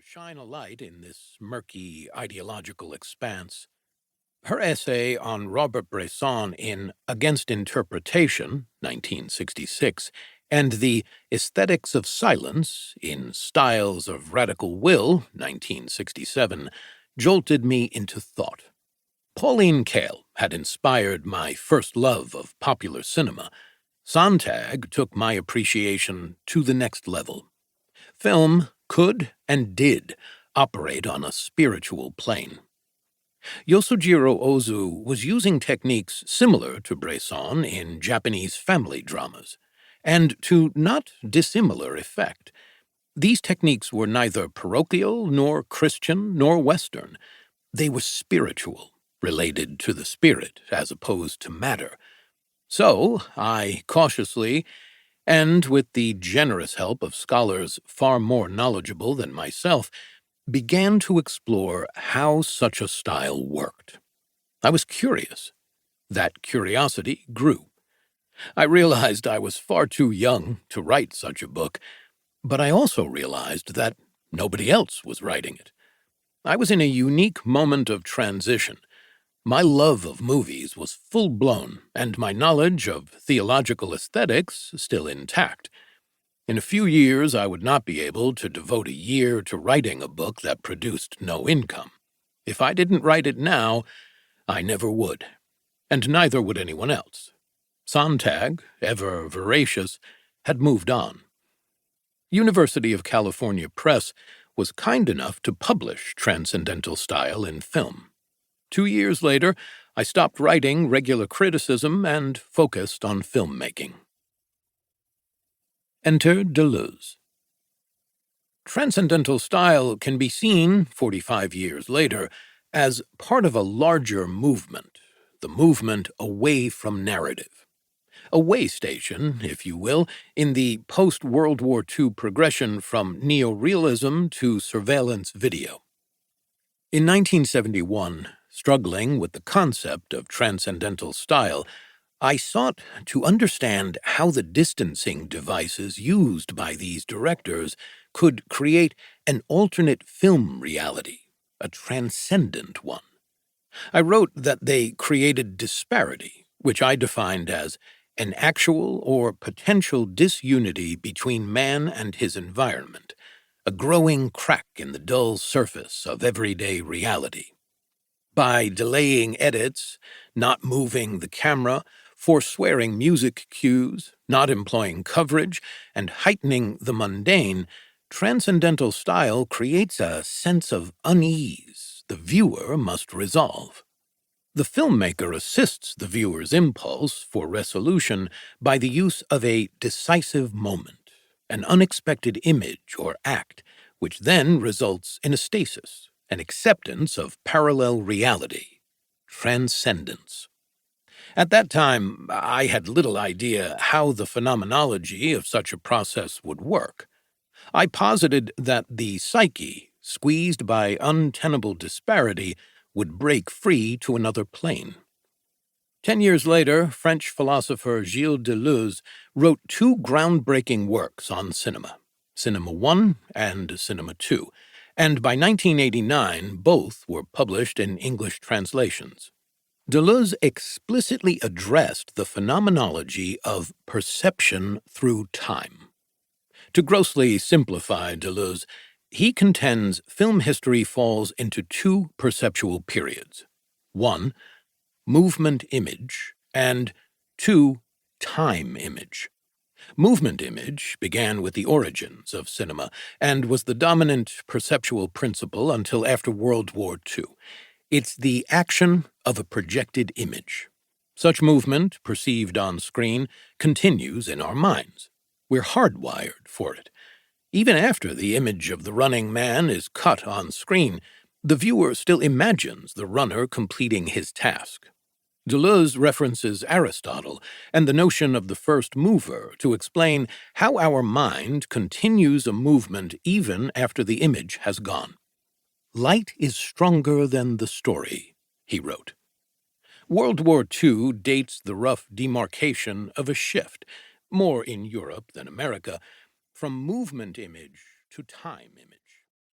shine a light in this murky ideological expanse. Her essay on Robert Bresson in Against Interpretation, 1966, and The Aesthetics of Silence in Styles of Radical Will, 1967, jolted me into thought. Pauline Kael had inspired my first love of popular cinema. Sontag took my appreciation to the next level. Film could and did operate on a spiritual plane. Yasujiro Ozu was using techniques similar to Bresson in Japanese family dramas, and to not dissimilar effect. These techniques were neither parochial, nor Christian, nor Western. They were spiritual, related to the spirit as opposed to matter. So I cautiously, and with the generous help of scholars far more knowledgeable than myself, began to explore how such a style worked. I was curious. That curiosity grew. I realized I was far too young to write such a book, but I also realized that nobody else was writing it. I was in a unique moment of transition. My love of movies was full-blown, and my knowledge of theological aesthetics still intact. In a few years, I would not be able to devote a year to writing a book that produced no income. If I didn't write it now, I never would, and neither would anyone else. Sontag, ever voracious, had moved on. University of California Press was kind enough to publish Transcendental style in film. 2 years later, I stopped writing regular criticism and focused on filmmaking. Enter Deleuze. Transcendental style can be seen, 45 years later, as part of a larger movement, the movement away from narrative. A way station, if you will, in the post-World War II progression from neorealism to surveillance video. In 1971, struggling with the concept of transcendental style, I sought to understand how the distancing devices used by these directors could create an alternate film reality, a transcendent one. I wrote that they created disparity, which I defined as an actual or potential disunity between man and his environment, a growing crack in the dull surface of everyday reality. By delaying edits, not moving the camera, forswearing music cues, not employing coverage, and heightening the mundane, transcendental style creates a sense of unease the viewer must resolve. The filmmaker assists the viewer's impulse for resolution by the use of a decisive moment, an unexpected image or act, which then results in a stasis, an acceptance of parallel reality, transcendence. At that time, I had little idea how the phenomenology of such a process would work. I posited that the psyche, squeezed by untenable disparity, would break free to another plane. 10 years later, French philosopher Gilles Deleuze wrote 2 groundbreaking works on cinema, Cinema 1 and Cinema 2, and by 1989 both were published in English translations. Deleuze explicitly addressed the phenomenology of perception through time. To grossly simplify Deleuze, he contends film history falls into 2 perceptual periods. 1, movement image, and 2, time image. Movement image began with the origins of cinema and was the dominant perceptual principle until after World War II. It's the action of a projected image. Such movement, perceived on screen, continues in our minds. We're hardwired for it. Even after the image of the running man is cut on screen, the viewer still imagines the runner completing his task. Deleuze references Aristotle and the notion of the first mover to explain how our mind continues a movement even after the image has gone. Light is stronger than the story, he wrote. World War II dates the rough demarcation of a shift, more in Europe than America, from movement image to time image.